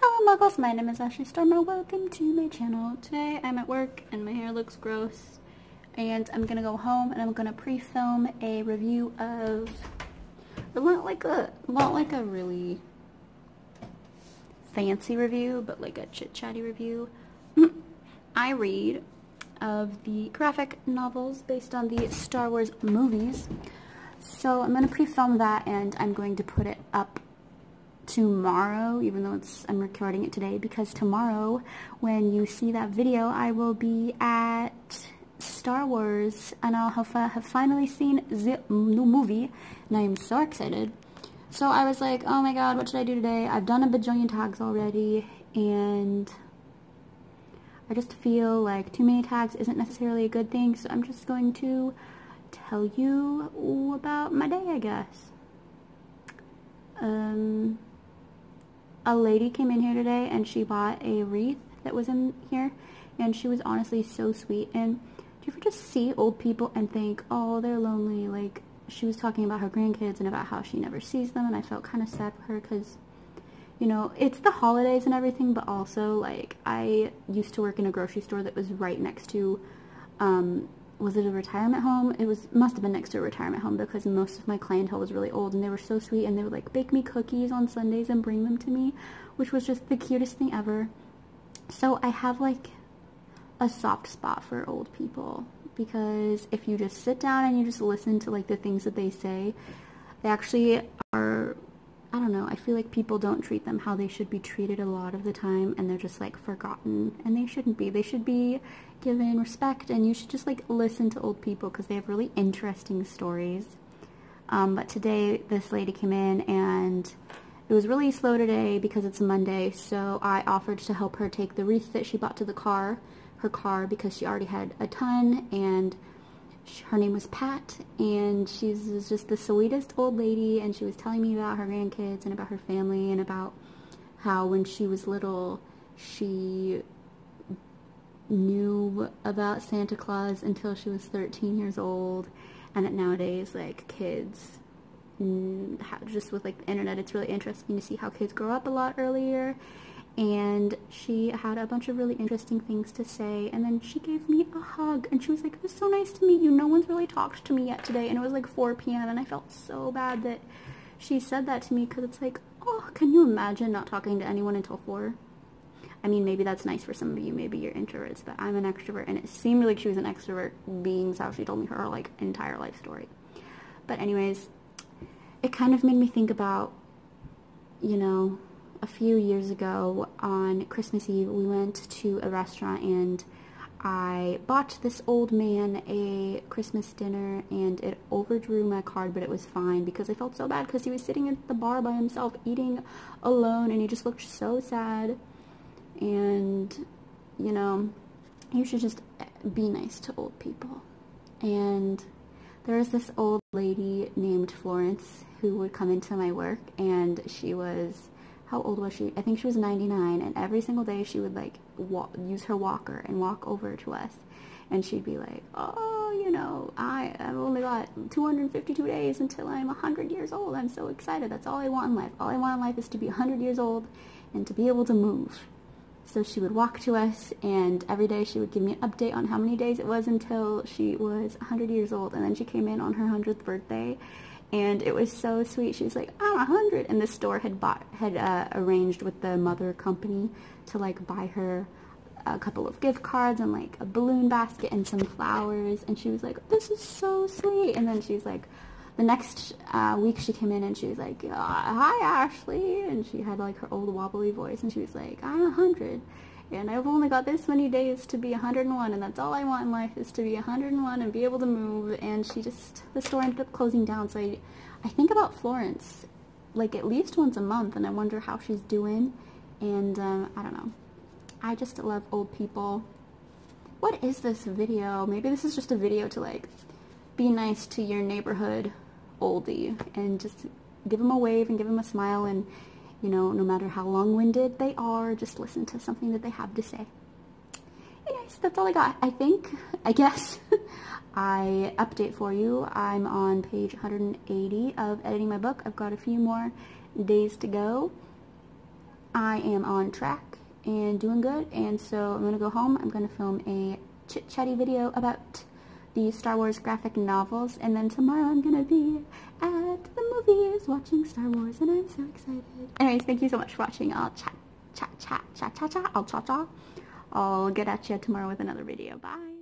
Hello muggles, my name is Ashley Stormer. Welcome to my channel. Today I'm at work and my hair looks gross and I'm gonna go home and I'm gonna pre-film a review of not like a really fancy review, but like a chit-chatty review. I read of the graphic novels based on the Star Wars movies. So I'm gonna pre-film that and I'm going to put it up tomorrow, even though I'm recording it today, because tomorrow when you see that video I will be at Star Wars and I'll have finally seen the new movie and I am so excited. So I was like, oh my god, what should I do today? I've done a bajillion tags already and I just feel like too many tags isn't necessarily a good thing, so I'm just going to tell you about my day, I guess. A lady came in here today and she bought a wreath that was in here and she was honestly so sweet. And do you ever just see old people and think, oh, they're lonely? Like, she was talking about her grandkids and about how she never sees them, and I felt kind of sad for her because, you know, it's the holidays and everything, but also, like, I used to work in a grocery store that was right next to, was it a retirement home? Must have been next to a retirement home because most of my clientele was really old and they were so sweet and they would like bake me cookies on Sundays and bring them to me, which was just the cutest thing ever. So I have like a soft spot for old people because if you just sit down and you just listen to like the things that they say, they actually are, I don't know, I feel like people don't treat them how they should be treated a lot of the time and they're just like forgotten, and they shouldn't be. They should be given respect and you should just like listen to old people because they have really interesting stories. But today this lady came in and it was really slow today because it's a Monday, so I offered to help her take the wreath that she bought to her car because she already had a ton, and her name was Pat, and she's just the sweetest old lady, and she was telling me about her grandkids and about her family and about how when she was little she knew about Santa Claus until she was 13 years old, and that nowadays like kids, just with like the internet, it's really interesting to see how kids grow up a lot earlier. And she had a bunch of really interesting things to say, and then she gave me a hug and she was like, it was so nice to meet you, no one's really talked to me yet today. And it was like 4 p.m. and I felt so bad that she said that to me because it's like, oh, can you imagine not talking to anyone until 4? I mean, maybe that's nice for some of you, maybe you're introverts, but I'm an extrovert and it seemed like she was an extrovert being how she told me her like entire life story. But anyways, it kind of made me think about, you know, a few years ago on Christmas Eve, we went to a restaurant and I bought this old man a Christmas dinner and it overdrew my card, but it was fine because I felt so bad because he was sitting at the bar by himself eating alone and he just looked so sad. And, you know, you should just be nice to old people. And there was this old lady named Florence who would come into my work, and she was, how old was she? I think she was 99, and every single day she would like use her walker and walk over to us, and she'd be like, oh, you know, I've only got 252 days until I'm 100 years old. I'm so excited. That's all I want in life. All I want in life is to be 100 years old and to be able to move. So she would walk to us, and every day she would give me an update on how many days it was until she was 100 years old. And then she came in on her 100th birthday, and it was so sweet. She was like, I'm 100, and the store had arranged with the mother company to like buy her a couple of gift cards and like a balloon basket and some flowers, and she was like, this is so sweet. And then she's like, the next week she came in and she was like, hi Ashley, and she had like her old wobbly voice and she was like, I'm 100 and I've only got this many days to be 101, and that's all I want in life is to be 101 and be able to move. And the store ended up closing down. So I think about Florence like at least once a month, and I wonder how she's doing. And I don't know, I just love old people. What is this video? Maybe this is just a video to like be nice to your neighborhood oldie and just give them a wave and give them a smile, and you know, no matter how long-winded they are, just listen to something that they have to say. Anyways, that's all I got. I guess I update for you. I'm on page 180 of editing my book. I've got a few more days to go. I am on track and doing good, and so I'm going to go home. I'm going to film a chit-chatty video about the Star Wars graphic novels, and then tomorrow I'm going to be at the movies watching Star Wars, and I'm so excited. Anyways, thank you so much for watching. I'll chat. I'll get at you tomorrow with another video. Bye.